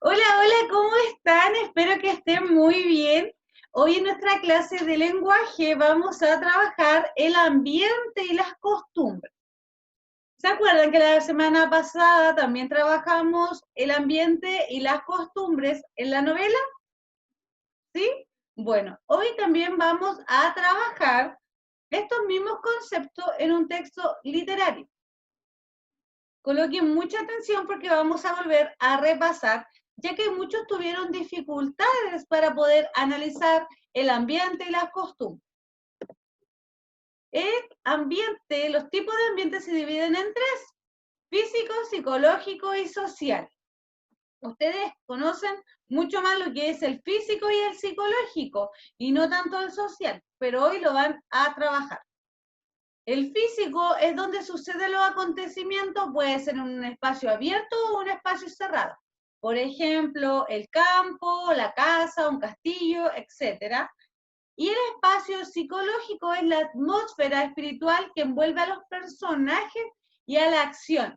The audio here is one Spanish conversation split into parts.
Hola, hola, ¿cómo están? Espero que estén muy bien. Hoy en nuestra clase de lenguaje vamos a trabajar el ambiente y las costumbres. ¿Se acuerdan que la semana pasada también trabajamos el ambiente y las costumbres en la novela? ¿Sí? Bueno, hoy también vamos a trabajar estos mismos conceptos en un texto literario. Coloquen mucha atención porque vamos a volver a repasar, ya que muchos tuvieron dificultades para poder analizar el ambiente y las costumbres. El ambiente, los tipos de ambiente se dividen en tres: físico, psicológico y social. Ustedes conocen mucho más lo que es el físico y el psicológico, y no tanto el social, pero hoy lo van a trabajar. El físico es donde suceden los acontecimientos, puede ser en un espacio abierto o un espacio cerrado. Por ejemplo, el campo, la casa, un castillo, etc. Y el espacio psicológico es la atmósfera espiritual que envuelve a los personajes y a la acción.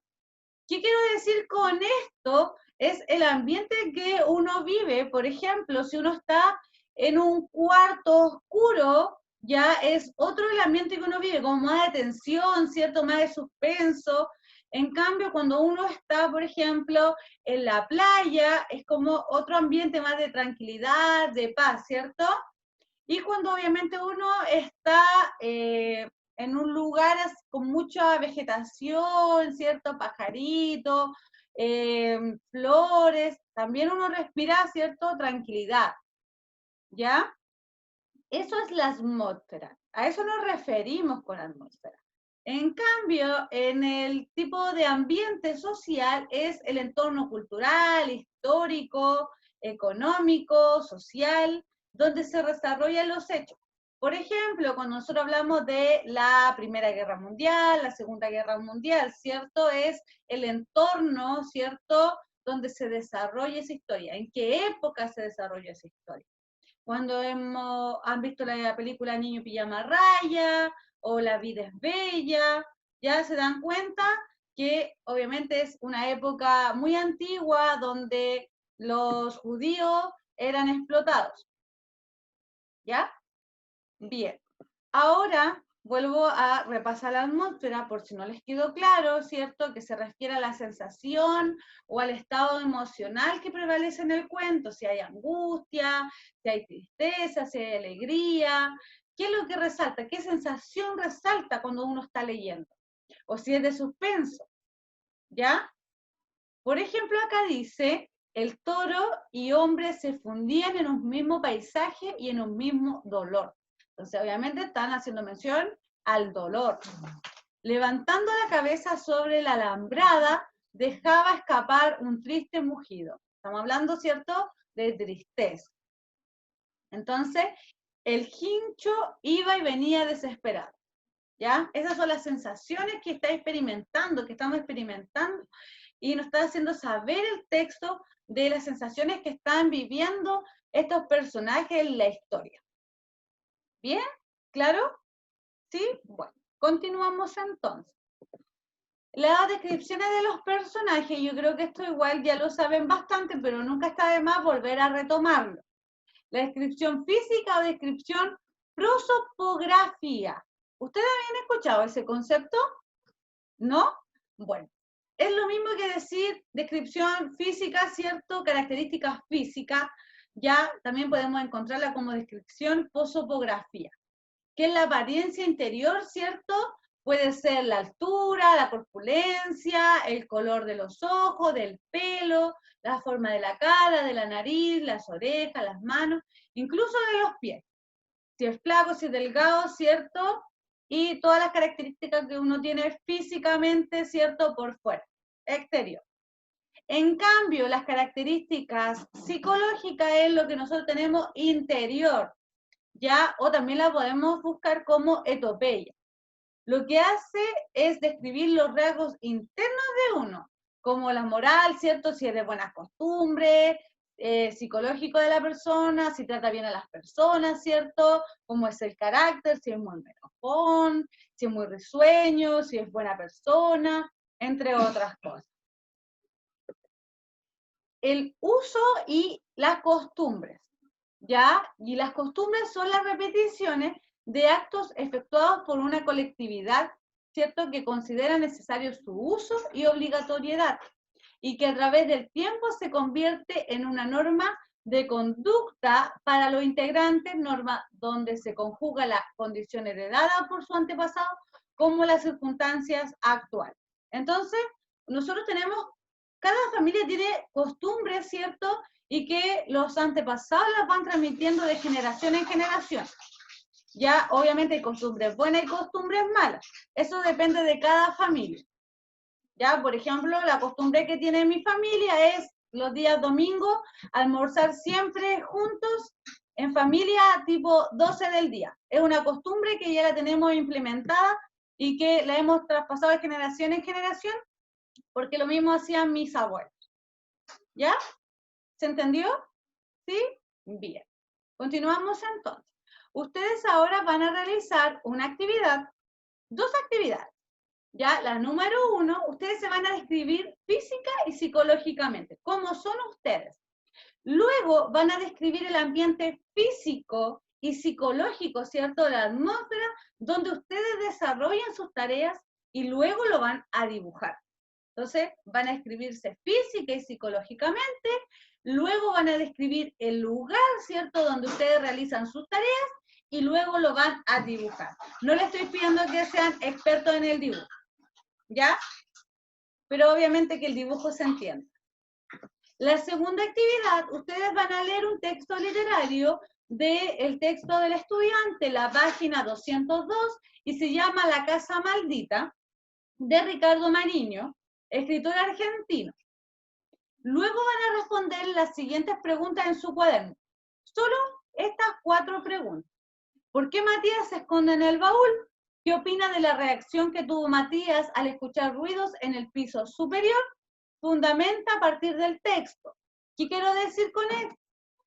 ¿Qué quiero decir con esto? Es el ambiente que uno vive. Por ejemplo, si uno está en un cuarto oscuro, ya es otro el ambiente que uno vive, como más de tensión, ¿cierto? Más de suspenso. En cambio, cuando uno está, por ejemplo, en la playa, es como otro ambiente más de tranquilidad, de paz, ¿cierto? Y cuando obviamente uno está en un lugar con mucha vegetación, ¿cierto? Pajaritos, flores, también uno respira, ¿cierto? Tranquilidad, ¿ya? Eso es la atmósfera. A eso nos referimos con atmósfera. En cambio, en el tipo de ambiente social es el entorno cultural, histórico, económico, social, donde se desarrollan los hechos. Por ejemplo, cuando nosotros hablamos de la Primera Guerra Mundial, la Segunda Guerra Mundial, ¿cierto? Es el entorno, ¿cierto? Donde se desarrolla esa historia. ¿En qué época se desarrolla esa historia? Cuando han visto la película Niño Pijama Raya o La vida es bella, ya se dan cuenta que obviamente es una época muy antigua donde los judíos eran explotados. ¿Ya? Bien. Ahora vuelvo a repasar la atmósfera por si no les quedó claro, ¿cierto? Que se refiere a la sensación o al estado emocional que prevalece en el cuento, si hay angustia, si hay tristeza, si hay alegría, ¿qué es lo que resalta? ¿Qué sensación resalta cuando uno está leyendo? O si es de suspenso, ¿ya? Por ejemplo, acá dice, el toro y hombre se fundían en un mismo paisaje y en un mismo dolor. Entonces, obviamente están haciendo mención al dolor. Levantando la cabeza sobre la alambrada, dejaba escapar un triste mugido. Estamos hablando, ¿cierto?, de tristeza. Entonces, el hincho iba y venía desesperado. ¿Ya? Esas son las sensaciones que está experimentando, que estamos experimentando, y nos está haciendo saber el texto de las sensaciones que están viviendo estos personajes en la historia. ¿Bien? ¿Claro? ¿Sí? Bueno, continuamos entonces. Las descripciones de los personajes, yo creo que esto igual ya lo saben bastante, pero nunca está de más volver a retomarlo. La descripción física o descripción prosopografía. ¿Ustedes habían escuchado ese concepto? ¿No? Bueno, es lo mismo que decir descripción física, ¿cierto? Características físicas, ya también podemos encontrarla como descripción posopografía, que es la apariencia interior, ¿cierto? Puede ser la altura, la corpulencia, el color de los ojos, del pelo, la forma de la cara, de la nariz, las orejas, las manos, incluso de los pies. Si es flaco, si es delgado, ¿cierto? Y todas las características que uno tiene físicamente, ¿cierto? Por fuera, exterior. En cambio, las características psicológicas es lo que nosotros tenemos interior, ¿ya? O también la podemos buscar como etopeya. Lo que hace es describir los rasgos internos de uno, como la moral, ¿cierto? Si es de buenas costumbres, psicológico de la persona, si trata bien a las personas, ¿cierto? Cómo es el carácter, si es muy enojón, si es muy risueño, si es buena persona, entre otras cosas. el uso y las costumbres, ¿ya? Y las costumbres son las repeticiones de actos efectuados por una colectividad, ¿cierto? Que considera necesario su uso y obligatoriedad, y que a través del tiempo se convierte en una norma de conducta para los integrantes, norma donde se conjuga la condición heredada por su antepasado como las circunstancias actuales. Entonces, nosotros tenemos, cada familia tiene costumbres, ¿cierto? Y que los antepasados las van transmitiendo de generación en generación. Ya, obviamente hay costumbres buenas y costumbres malas. Eso depende de cada familia. Ya, por ejemplo, la costumbre que tiene mi familia es los días domingos almorzar siempre juntos en familia tipo 12 del día. Es una costumbre que ya la tenemos implementada y que la hemos traspasado de generación en generación porque lo mismo hacían mis abuelos. ¿Ya? ¿Se entendió? ¿Sí? Bien. Continuamos entonces. Ustedes ahora van a realizar una actividad, dos actividades. Ya, la número 1, ustedes se van a describir física y psicológicamente, cómo son ustedes. Luego van a describir el ambiente físico y psicológico, ¿cierto? La atmósfera donde ustedes desarrollan sus tareas y luego lo van a dibujar. Entonces, van a escribirse física y psicológicamente, luego van a describir el lugar, ¿cierto?, donde ustedes realizan sus tareas y luego lo van a dibujar. No les estoy pidiendo que sean expertos en el dibujo, ¿ya? Pero obviamente que el dibujo se entienda. La segunda actividad, ustedes van a leer un texto literario del texto del estudiante, la página 202, y se llama La casa maldita, de Ricardo Mariño, escritor argentino. Luego van a responder las siguientes preguntas en su cuaderno. Solo estas 4 preguntas. ¿Por qué Matías se esconde en el baúl? ¿Qué opina de la reacción que tuvo Matías al escuchar ruidos en el piso superior? Fundamenta a partir del texto. ¿Qué quiero decir con esto?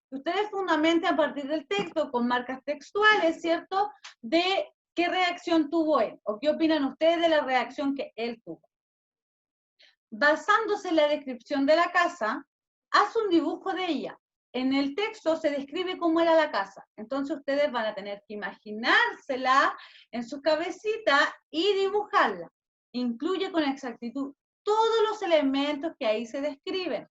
Ustedes fundamentan a partir del texto con marcas textuales, ¿cierto? De qué reacción tuvo él o qué opinan ustedes de la reacción que él tuvo. Basándose en la descripción de la casa, haz un dibujo de ella. En el texto se describe cómo era la casa. Entonces ustedes van a tener que imaginársela en su cabecita y dibujarla. Incluye con exactitud todos los elementos que ahí se describen.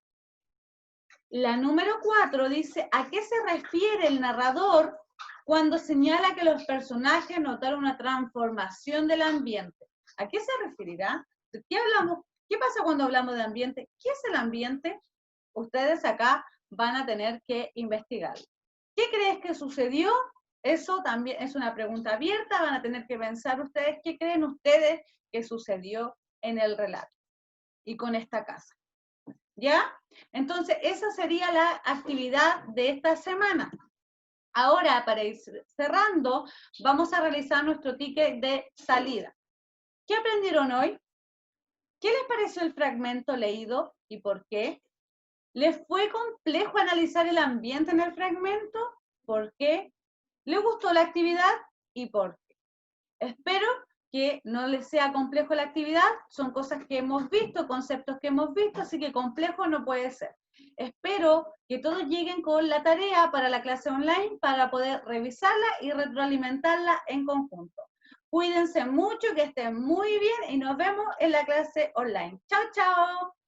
La número 4 dice, ¿a qué se refiere el narrador cuando señala que los personajes notaron una transformación del ambiente? ¿A qué se referirá? ¿De qué hablamos? ¿Qué pasa cuando hablamos de ambiente? ¿Qué es el ambiente? Ustedes acá van a tener que investigar. ¿Qué crees que sucedió? Eso también es una pregunta abierta. Van a tener que pensar ustedes qué creen ustedes que sucedió en el relato y con esta casa. ¿Ya? Entonces, esa sería la actividad de esta semana. Ahora, para ir cerrando, vamos a realizar nuestro ticket de salida. ¿Qué aprendieron hoy? ¿Qué les pareció el fragmento leído y por qué? ¿Les fue complejo analizar el ambiente en el fragmento? ¿Por qué? ¿Les gustó la actividad y por qué? Espero que no les sea complejo la actividad, son cosas que hemos visto, conceptos que hemos visto, así que complejo no puede ser. Espero que todos lleguen con la tarea para la clase online para poder revisarla y retroalimentarla en conjunto. Cuídense mucho, que estén muy bien y nos vemos en la clase online. Chao, chao.